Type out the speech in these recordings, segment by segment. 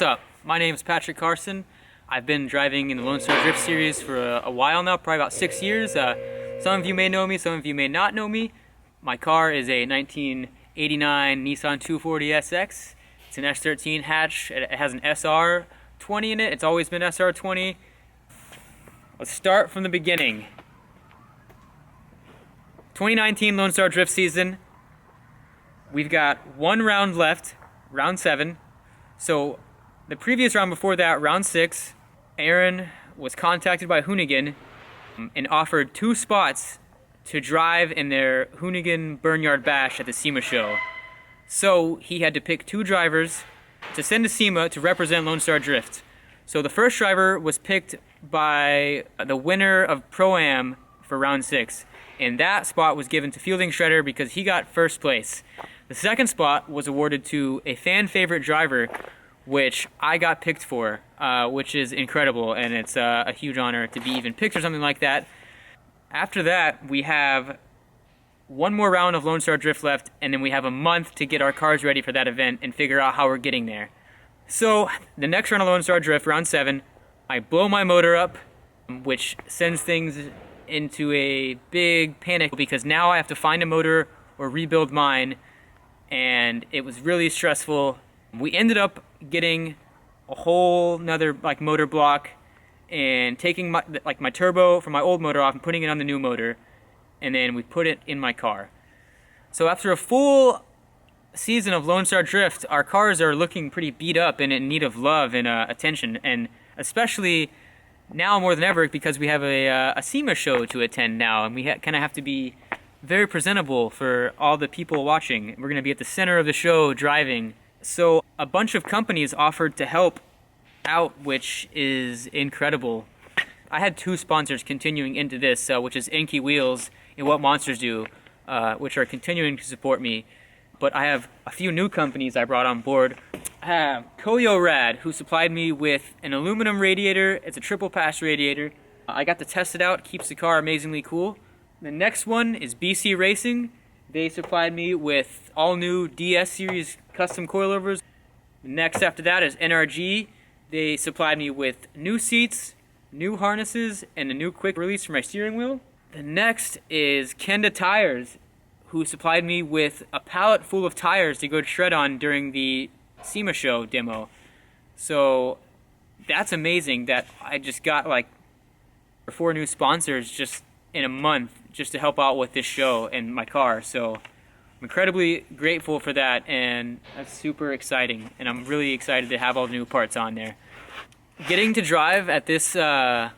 What's up? My name is Patrick Carson. I've been driving in the Lone Star Drift series for a while now, probably about 6 years. Some of you may know me, some of you may not know me. My car is a 1989 Nissan 240SX. It's an S13 hatch. It has an SR20 in it. It's always been SR20. Let's start from the beginning. 2019 Lone Star Drift season. We've got one round left, round 7. So the previous round before that, round 6, Aaron was contacted by Hoonigan and offered 2 spots to drive in their Hoonigan Burnyard Bash at the SEMA show. So he had to pick 2 drivers to send to SEMA to represent Lone Star Drift. So the first driver was picked by the winner of Pro-Am for round 6. And that spot was given to Fielding Shredder because he got first place. The second spot was awarded to a fan favorite driver, which I got picked for, which is incredible, and it's a huge honor to be even picked for something like that. After that, we have one more round of Lone Star Drift left, and then we have a month to get our cars ready for that event and figure out how we're getting there. So the next round of Lone Star Drift, round 7, I blow my motor up, which sends things into a big panic because now I have to find a motor or rebuild mine, and it was really stressful. We ended up getting a whole nother motor block and taking my turbo from my old motor off and putting it on the new motor, and then we put it in my car. So after a full season of Lone Star Drift, our cars are looking pretty beat up and in need of love and attention, and especially now more than ever because we have a SEMA show to attend now, and we kind of have to be very presentable for all the people watching. We're going to be at the center of the show driving. So a bunch of companies offered to help out, which is incredible. I had 2 sponsors continuing into this, which is Inky Wheels and What Monsters Do, which are continuing to support me. But I have a few new companies I brought on board. I have Koyo Rad, who supplied me with an aluminum radiator. It's a triple pass radiator. I got to test it out. Keeps the car amazingly cool. The next one is BC Racing. They supplied me with all new DS series custom coilovers. Next after that is NRG. They supplied me with new seats, new harnesses, and a new quick release for my steering wheel. The next is Kenda Tires, who supplied me with a pallet full of tires to go shred on during the SEMA show demo. So that's amazing that I just got 4 new sponsors just in a month just to help out with this show and my car. So I'm incredibly grateful for that, and that's super exciting, and I'm really excited to have all the new parts on there. Getting to drive at this SEMA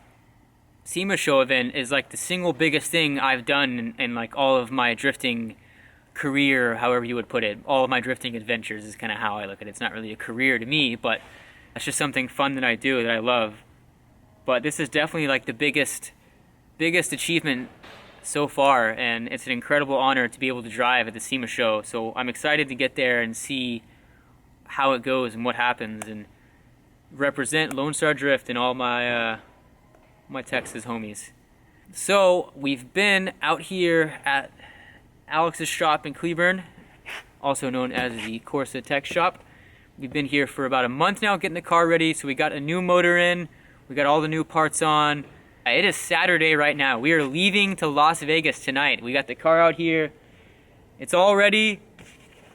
show event is the single biggest thing I've done in all of my drifting career, however you would put it. All of my drifting adventures is kind of how I look at it. It's not really a career to me, but it's just something fun that I do that I love. But this is definitely the biggest achievement so far, and it's an incredible honor to be able to drive at the SEMA show. So I'm excited to get there and see how it goes and what happens and represent Lone Star Drift and all my my Texas homies. So we've been out here at Alex's shop in Cleburne, also known as the Corsa Tech Shop. We've been here for about a month now getting the car ready. So we got a new motor in, we got all the new parts on. It is Saturday right now. We are leaving to Las Vegas tonight. We got the car out here. It's all ready.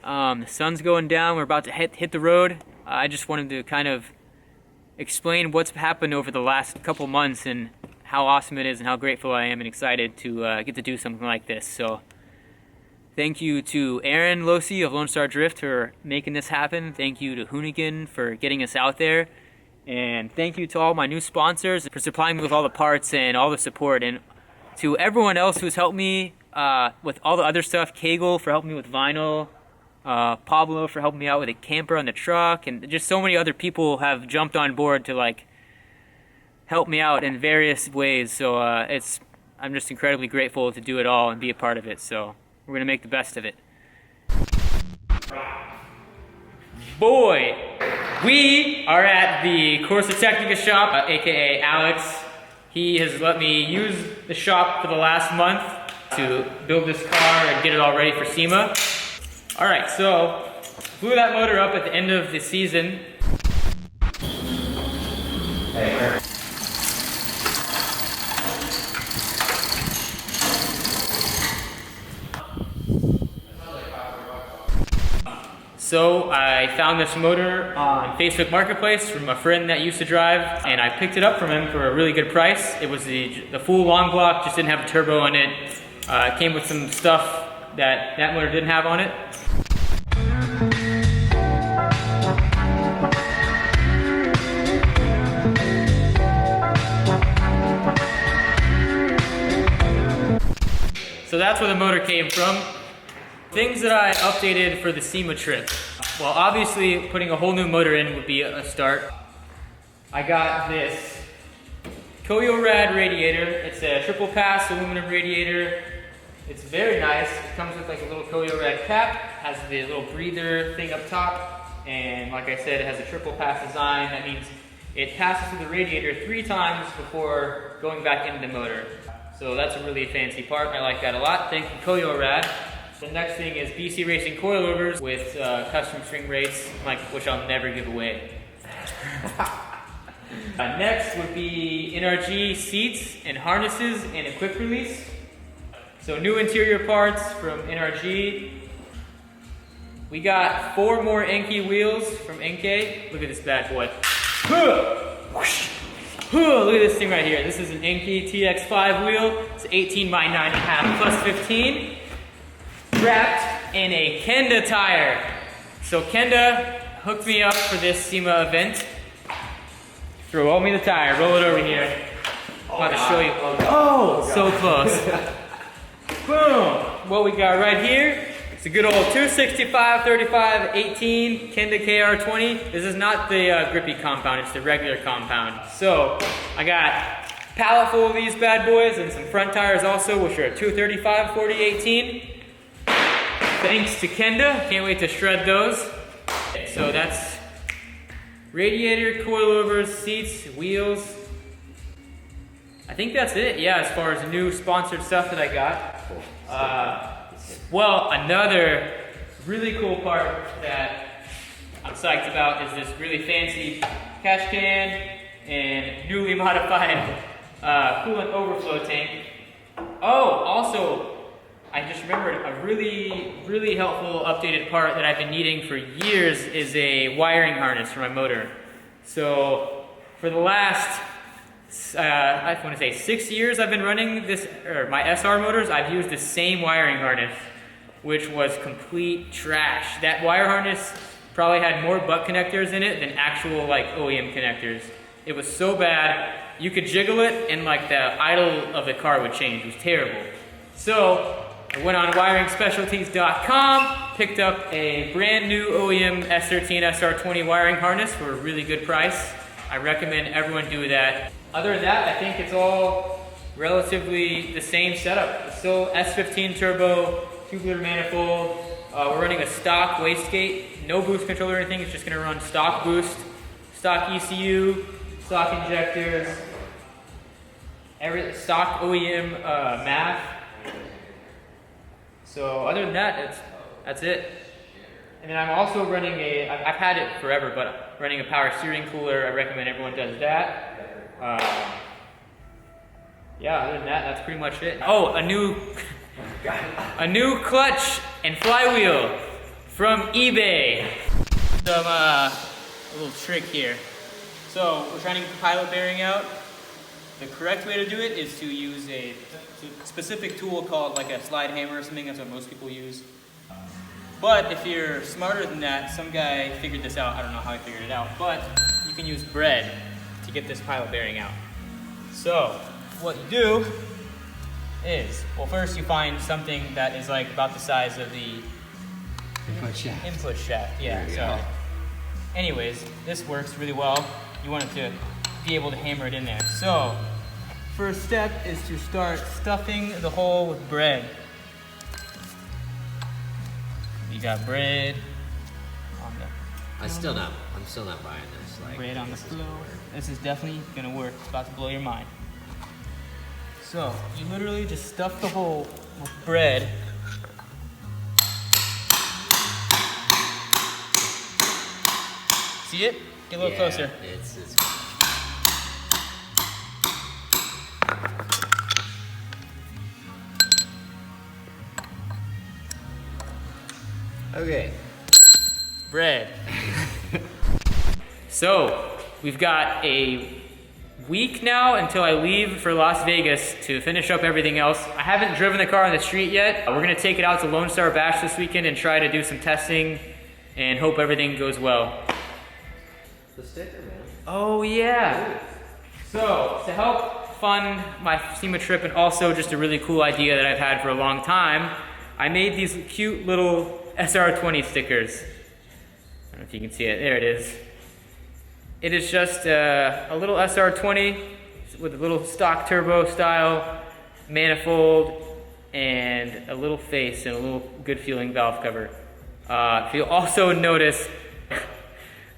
The sun's going down. We're about to hit the road. I just wanted to kind of explain what's happened over the last couple months and how awesome it is and how grateful I am and excited to get to do something like this. So thank you to Aaron Losi of Lone Star Drift for making this happen. Thank you to Hoonigan for getting us out there. And thank you to all my new sponsors for supplying me with all the parts and all the support. And to everyone else who's helped me with all the other stuff. Kegel for helping me with vinyl. Pablo for helping me out with a camper on the truck. And just so many other people have jumped on board to help me out in various ways. So I'm just incredibly grateful to do it all and be a part of it. So we're going to make the best of it. Boy! We are at the Corsa Technica shop, aka Alex. He has let me use the shop for the last month to build this car and get it all ready for SEMA. Alright, so blew that motor up at the end of the season. So I found this motor on Facebook Marketplace from a friend that used to drive, and I picked it up from him for a really good price. It was the full long block, just didn't have a turbo in it. It came with some stuff that motor didn't have on it. So that's where the motor came from. Things that I updated for the SEMA trip. Well, obviously putting a whole new motor in would be a start. I got this Koyo Rad radiator. It's a triple pass aluminum radiator. It's very nice. It comes with like a little Koyo Rad cap, has the little breather thing up top, and like I said, it has a triple pass design. That means it passes through the radiator 3 times before going back into the motor. So that's a really fancy part. I like that a lot. Thank you, Koyo Rad. The next thing is BC Racing coilovers with custom string rates, which I'll never give away. Next would be NRG seats and harnesses and a quick release. So new interior parts from NRG. We got 4 more Enki wheels from NK. Look at this bad boy. Look at this thing right here. This is an Enki TX5 wheel. It's 18 by 9.5 plus 15. Wrapped in a Kenda tire. So Kenda hooked me up for this SEMA event. Roll me the tire, roll it over here. I'm about to show you. Oh, so close. Boom. What we got right here, it's a good old 265, 35, 18 Kenda KR20. This is not the grippy compound, it's the regular compound. So I got a pallet full of these bad boys and some front tires also, which are 235, 40, 18. Thanks to Kenda, can't wait to shred those. So that's radiator, coilovers, seats, wheels. I think that's it, yeah, as far as new sponsored stuff that I got. Well, another really cool part that I'm psyched about is this really fancy cash can and newly modified coolant overflow tank. Oh, also, I just remembered a really helpful updated part that I've been needing for years is a wiring harness for my motor. So for the last, I want to say 6 years I've been running my SR motors, I've used the same wiring harness, which was complete trash. That wire harness probably had more butt connectors in it than actual like OEM connectors. It was so bad, you could jiggle it and like the idle of the car would change. It was terrible. So I went on wiringspecialties.com, picked up a brand new OEM S13 SR20 wiring harness for a really good price. I recommend everyone do that. Other than that, I think it's all relatively the same setup. It's still S15 turbo, tubular manifold. We're running a stock wastegate, no boost controller or anything. It's just gonna run stock boost, stock ECU, stock injectors, stock OEM math. So other than that, that's it. And then I'm also running I've had it forever, but running a power steering cooler. I recommend everyone does that. Yeah, other than that, that's pretty much it. Oh, a new clutch and flywheel from eBay. A little trick here. So we're trying to get the pilot bearing out. The correct way to do it is to use a specific tool called like a slide hammer or something. That's what most people use. But if you're smarter than that, some guy figured this out. I don't know how he figured it out, but you can use bread to get this pilot bearing out. So what you do is, well, first you find something that is like about the size of the input shaft. Yeah. So, anyways, this works really well. You want it to be able to hammer it in there. So, first step is to start stuffing the hole with bread. You got bread on the. I'm still not buying this. Like, bread on the floor. This is definitely gonna work. It's about to blow your mind. So you literally just stuff the hole with bread. See it? Get a little closer. It's Okay. Bread. So, we've got a week now until I leave for Las Vegas to finish up everything else. I haven't driven the car on the street yet. We're gonna take it out to Lone Star Bash this weekend and try to do some testing and hope everything goes well. The sticker, man. Oh yeah. So, to help fund my SEMA trip and also just a really cool idea that I've had for a long time, I made these cute little SR20 stickers. I don't know if you can see it. There it is. It is just a little SR20 with a little stock turbo style manifold and a little face and a little good feeling valve cover. If you'll also notice,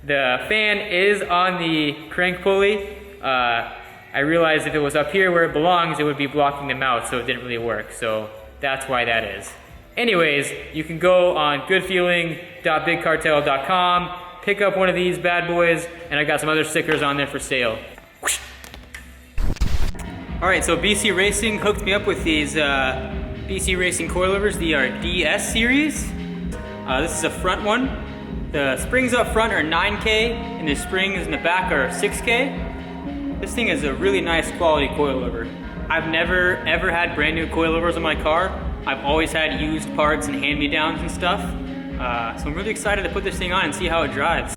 the fan is on the crank pulley. I realized if it was up here where it belongs, it would be blocking the mouth, so it didn't really work. So that's why that is. Anyways, you can go on goodfeeling.bigcartel.com, pick up one of these bad boys, and I got some other stickers on there for sale. Alright, so BC Racing hooked me up with these BC Racing coilovers. They are DS series. This is a front one. The springs up front are 9K, and the springs in the back are 6K. This thing is a really nice quality coilover. I've never ever had brand new coilovers on my car. I've always had used parts and hand-me-downs and stuff. So I'm really excited to put this thing on and see how it drives.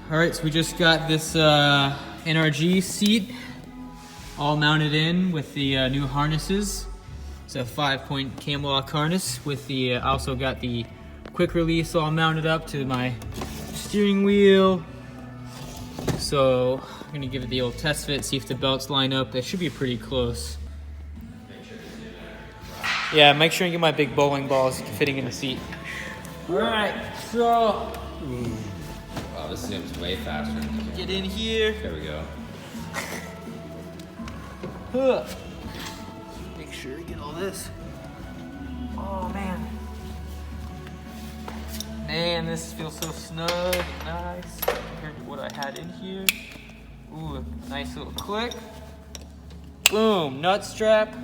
Alright, so we just got this NRG seat all mounted in with the new harnesses. It's a 5-point cam lock harness with the, also got the quick release all mounted up to my steering wheel. So I'm gonna give it the old test fit, see if the belts line up. They should be pretty close. Yeah, make sure you get my big bowling balls fitting in the seat. Alright, so Wow, this seems way faster. Get in here. There we go. Make sure you get all this. Oh man. Man, this feels so snug and nice compared to what I had in here. Ooh, nice little click. Boom, nut strap.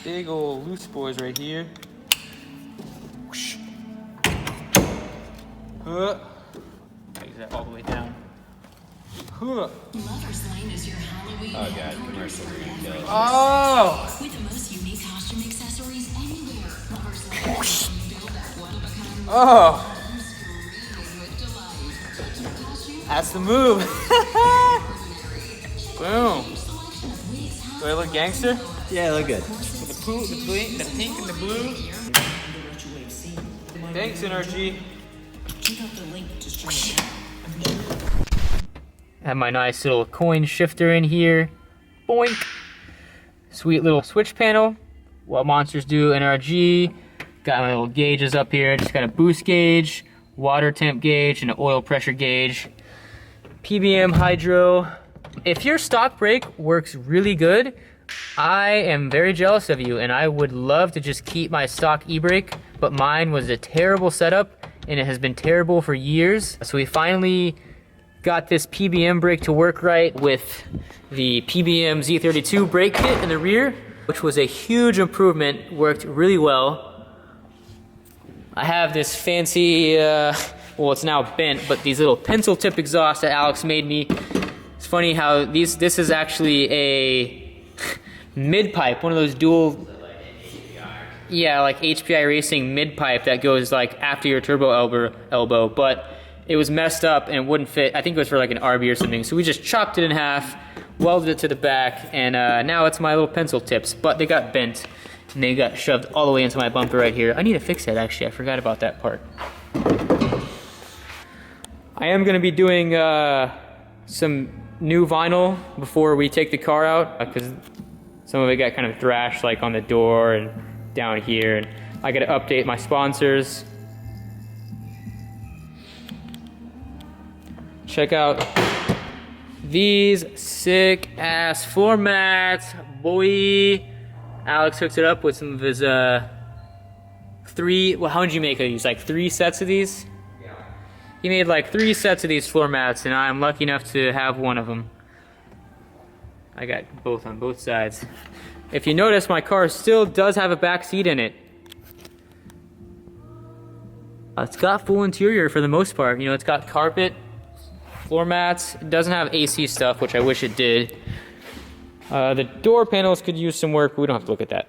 Big old loose boys right here. Whoosh. Use that all the way down. Lover's Lane is your Halloween. Oh god, commercial are gonna kill us. Oh! With the most unique costume accessories anywhere. Lover's Lane helps you build that one-of-a-kind Oh! screaming with delight. Costume That's the move. Boom. Do I look gangster? Yeah, look good. With the pink and the blue. Thanks, NRG. Check out the link to stream it. Have my nice little coin shifter in here. Boink. Sweet little switch panel. What monsters do, NRG. Got my little gauges up here. Just got a boost gauge, water temp gauge, and an oil pressure gauge. PBM hydro. If your stock brake works really good, I am very jealous of you, and I would love to just keep my stock e-brake, but mine was a terrible setup, and it has been terrible for years. So we finally Got this PBM brake to work right with the PBM Z32 brake kit in the rear, which was a huge improvement, worked really well. I have this fancy, well, it's now bent, but these little pencil tip exhausts that Alex made me. It's funny how this is actually a mid pipe, one of those dual, yeah, like HPI Racing mid pipe that goes like after your turbo elbow, but it was messed up and wouldn't fit. I think it was for like an RB or something. So we just chopped it in half, welded it to the back, and now it's my little pencil tips, but they got bent and they got shoved all the way into my bumper right here. I need to fix that actually, I forgot about that part. I am gonna be doing some new vinyl before we take the car out, because some of it got kind of thrashed like on the door and down here, and I gotta update my sponsors. Check out these sick ass floor mats, boy. Alex hooked it up with some of his three, well, how did you make these? Like 3 sets of these? Yeah. He made like 3 sets of these floor mats, and I'm lucky enough to have one of them. I got both on both sides. If you notice, my car still does have a back seat in it. It's got full interior for the most part. You know, it's got carpet, floor mats. It doesn't have AC stuff, which I wish it did. The door panels could use some work, but we don't have to look at that.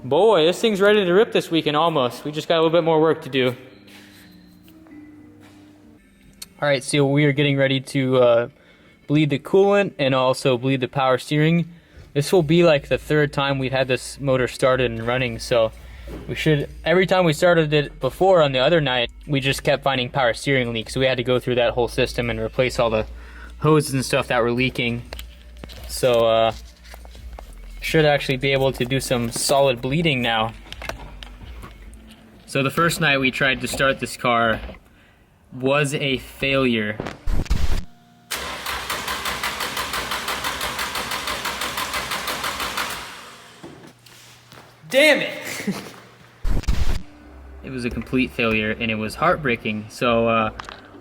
Boy, this thing's ready to rip this weekend almost. We just got a little bit more work to do. All right, so we are getting ready to bleed the coolant and also bleed the power steering. This will be like the 3rd time we've had this motor started and running, so we should, every time we started it before on the other night, we just kept finding power steering leaks, so we had to go through that whole system and replace all the hoses and stuff that were leaking. So should actually be able to do some solid bleeding now. So the first night we tried to start this car was a failure. Damn it! It was a complete failure and it was heartbreaking. So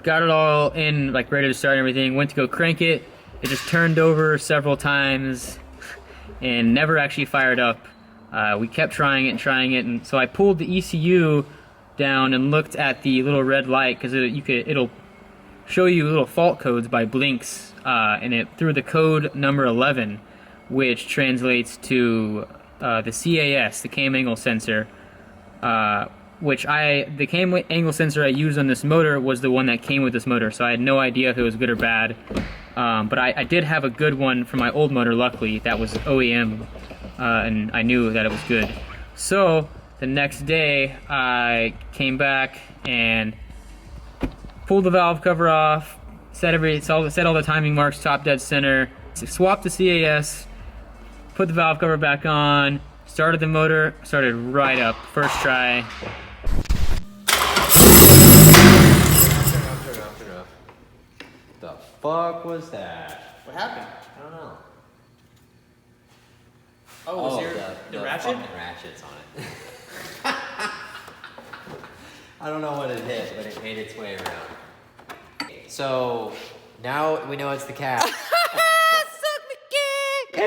got it all in, like ready to start and everything, went to go crank it. It just turned over several times and never actually fired up. We kept trying it, and so I pulled the ECU down and looked at the little red light, because it'll show you little fault codes by blinks, and it threw the code number 11, which translates to the CAS, the cam angle sensor, the cam angle sensor I used on this motor was the one that came with this motor, so I had no idea if it was good or bad. But I did have a good one from my old motor, luckily, that was OEM, and I knew that it was good. So the next day I came back and pulled the valve cover off, set all the timing marks top dead center, swapped the CAS, put the valve cover back on, started the motor, started right up, first try. The fuck was that? What happened? I don't know. Oh, was there the ratchet? Fucking ratchets on it. I don't know what it hit, but it made its way around. So now we know it's the cat. Suck me kick!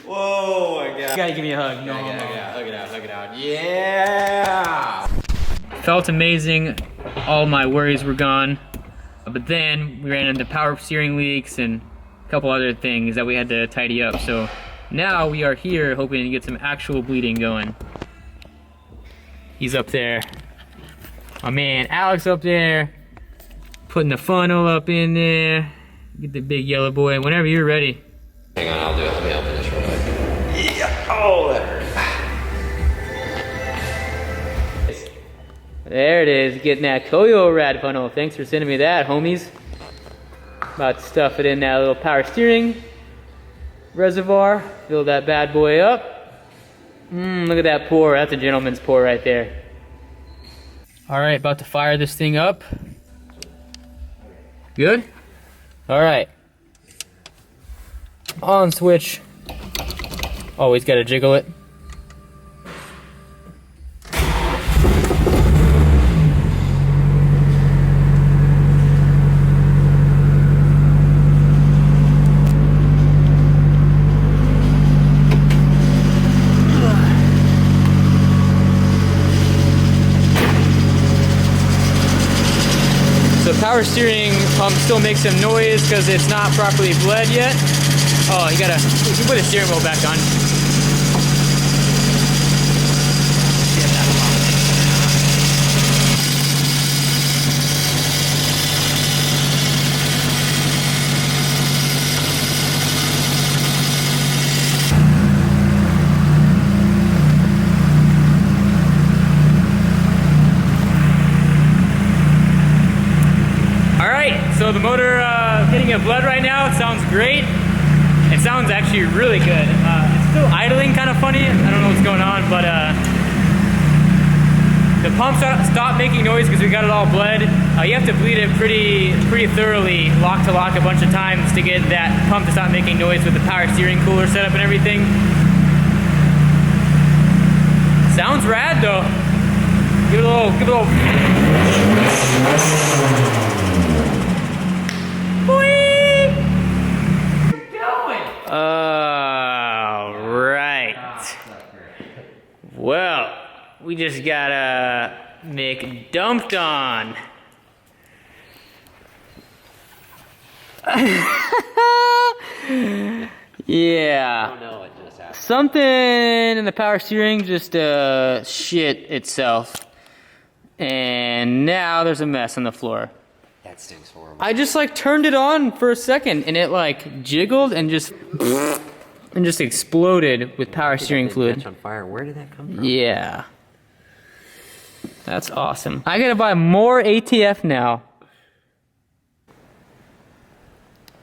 Whoa, my god. You gotta give me a hug. No, Yeah, hug it out. Yeah! Felt amazing. All my worries were gone. But then we ran into power steering leaks and a couple other things that we had to tidy up. So now we are here hoping to get some actual bleeding going. He's up there. My man Alex up there, putting the funnel up in there. Get the big yellow boy whenever you're ready. Hang on, I'll do it. Let me open this real quick. Yeah. Oh, that hurt. There it is, getting that Toyo rad funnel. Thanks for sending me that, homies. About to stuff it in that little power steering reservoir. Fill that bad boy up. Look at that pour. That's a gentleman's pour right there. All right, about to fire this thing up. Good? All right. On switch. Always gotta jiggle it. power steering pump still makes some noise because it's not properly bled yet. Oh, you can put the steering wheel back on. So the motor hitting a blood right now, it sounds great. It sounds actually really good. It's still idling kind of funny. I don't know what's going on, but the pump stopped making noise because we got it all bled. You have to bleed it pretty thoroughly, lock to lock a bunch of times to get that pump to stop making noise with the power steering cooler setup and everything. Sounds rad though. Give it a little. Alright. Well, we just gotta make dumped on. Yeah. I don't know what just happened. Something in the power steering just shit itself. And now there's a mess on the floor. That stinks horrible. I just like turned it on for a second and it like jiggled and just exploded with power steering fluid. Catch on fire. Where did that come from? Yeah. That's awesome. I gotta buy more ATF now.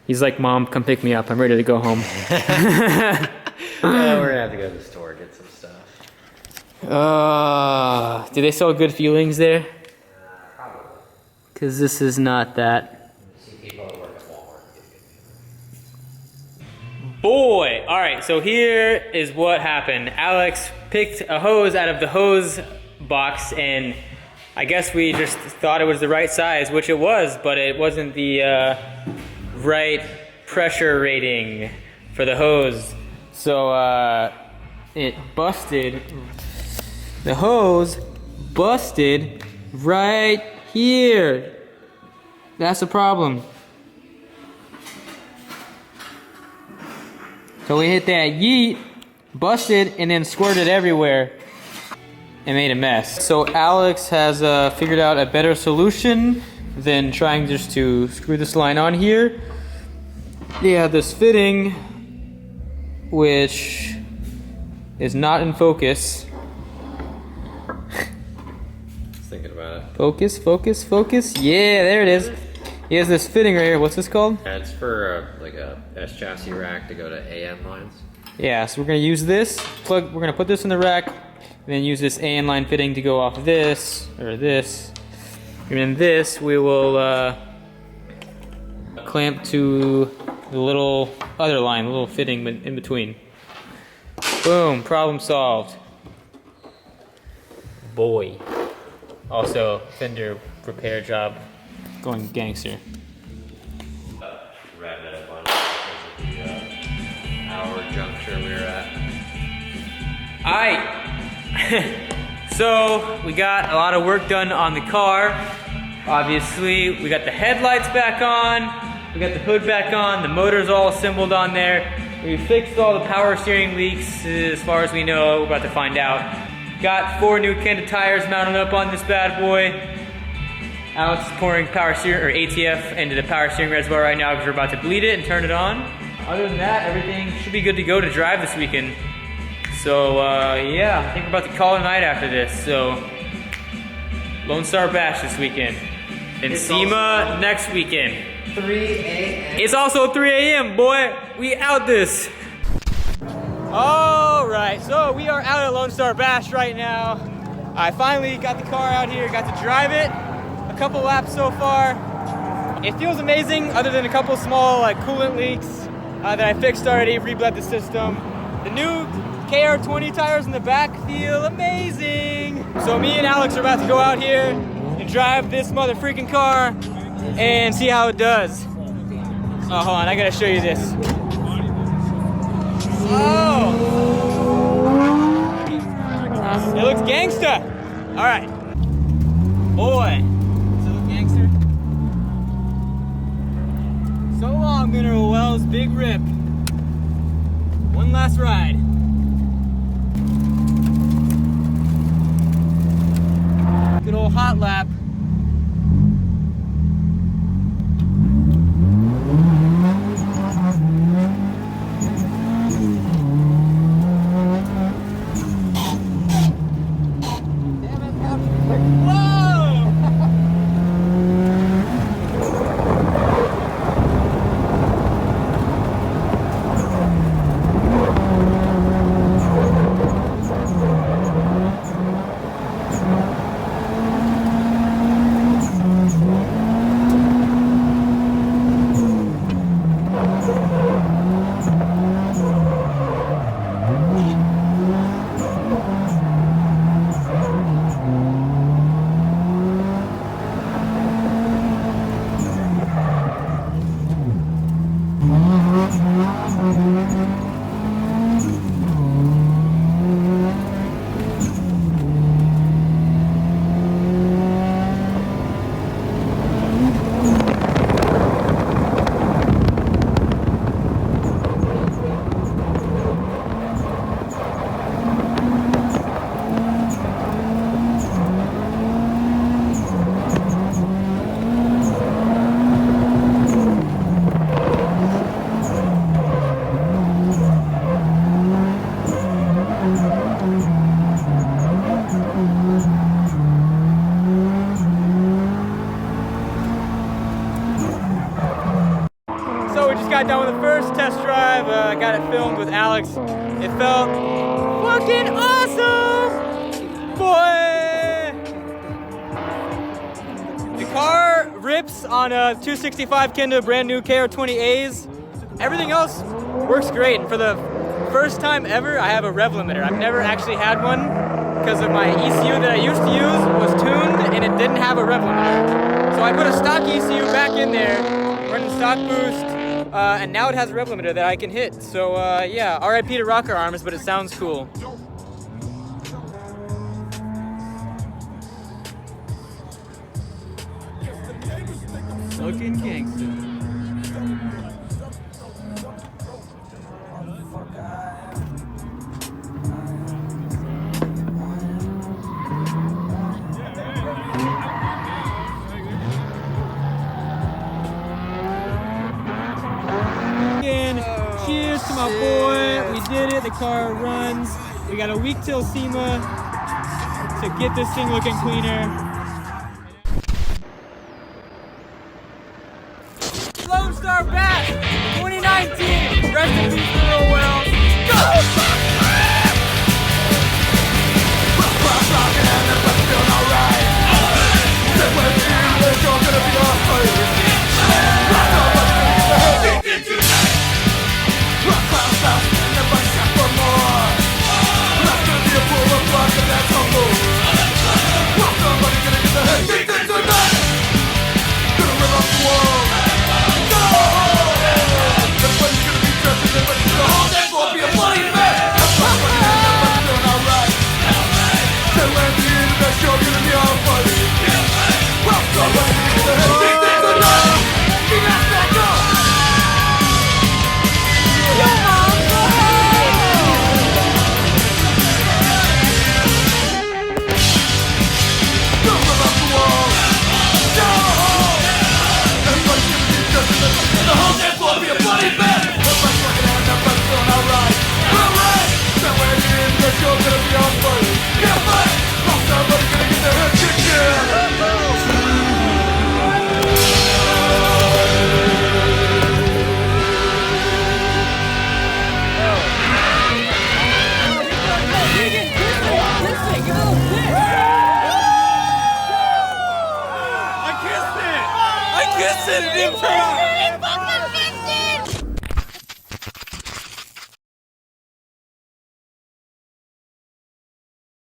He's like, Mom, come pick me up. I'm ready to go home. We're gonna have to go to the store and get some stuff. Do they sell Good Feelings there? Because this is not that. Boy! Alright, so here is what happened. Alex picked a hose out of the hose box, and I guess we just thought it was the right size, which it was, but it wasn't the right pressure rating for the hose. So it busted. The hose busted right here. That's the problem. So we hit that yeet, busted, and then squirted everywhere and made a mess. So Alex has figured out a better solution than trying just to screw this line on here. They have this fitting, which is not in focus. Thinking about it. Focus, focus, focus. Yeah, there it is. He has this fitting right here. What's this called? Yeah, it's for like a S chassis rack to go to AN lines. Yeah, so we're gonna use this plug. We're gonna put this in the rack, and then use this AN line fitting to go off this or this, and then this we will clamp to the little other line, the little fitting in between. Boom! Problem solved. Boy. Also, fender repair job going gangster. Wrapping it up on because of the hour juncture we were at. Alright. So, we got a lot of work done on the car. Obviously, we got the headlights back on, we got the hood back on, the motor's all assembled on there. We fixed all the power steering leaks as far as we know. We're about to find out. Got 4 new Kenda tires mounted up on this bad boy. Alex is pouring power steering or ATF into the power steering reservoir right now because we're about to bleed it and turn it on. Other than that, everything should be good to go to drive this weekend. So yeah, I think we're about to call it a night after this. So Lone Star Bash this weekend. And SEMA next weekend. 3 a.m. It's also 3 a.m. boy. We out this. All right, so we are out at Lone Star Bash right now. I finally got the car out here, got to drive it. A couple laps so far. It feels amazing other than a couple small like coolant leaks that I fixed already, rebled the system. The new SR20 tires in the back feel amazing. So me and Alex are about to go out here and drive this mother freaking car and see how it does. Oh, hold on, I gotta show you this. Oh! It looks gangsta. All right. Boy, does it look gangster? big rip. One last ride. Good old hot lap. So we just got done with the first test drive. Got it filmed with Alex. It felt fucking awesome, boy. The car rips on a 265 Kenda brand new KR20As. Everything else works great. And for the first time ever, I have a rev limiter. I've never actually had one because of my ECU that I used to use was tuned and it didn't have a rev limiter. So I put a stock ECU back in there, running stock boost. And now it has a rev limiter that I can hit. So yeah, RIP to rocker arms, but it sounds cool. Looking gangster. Cheers to my boy. We did it. The car runs. We got a week till SEMA to get this thing looking cleaner. Lone Star Bash 2019. Rest in peace, Little Wells. Go! I kissed it! It didn't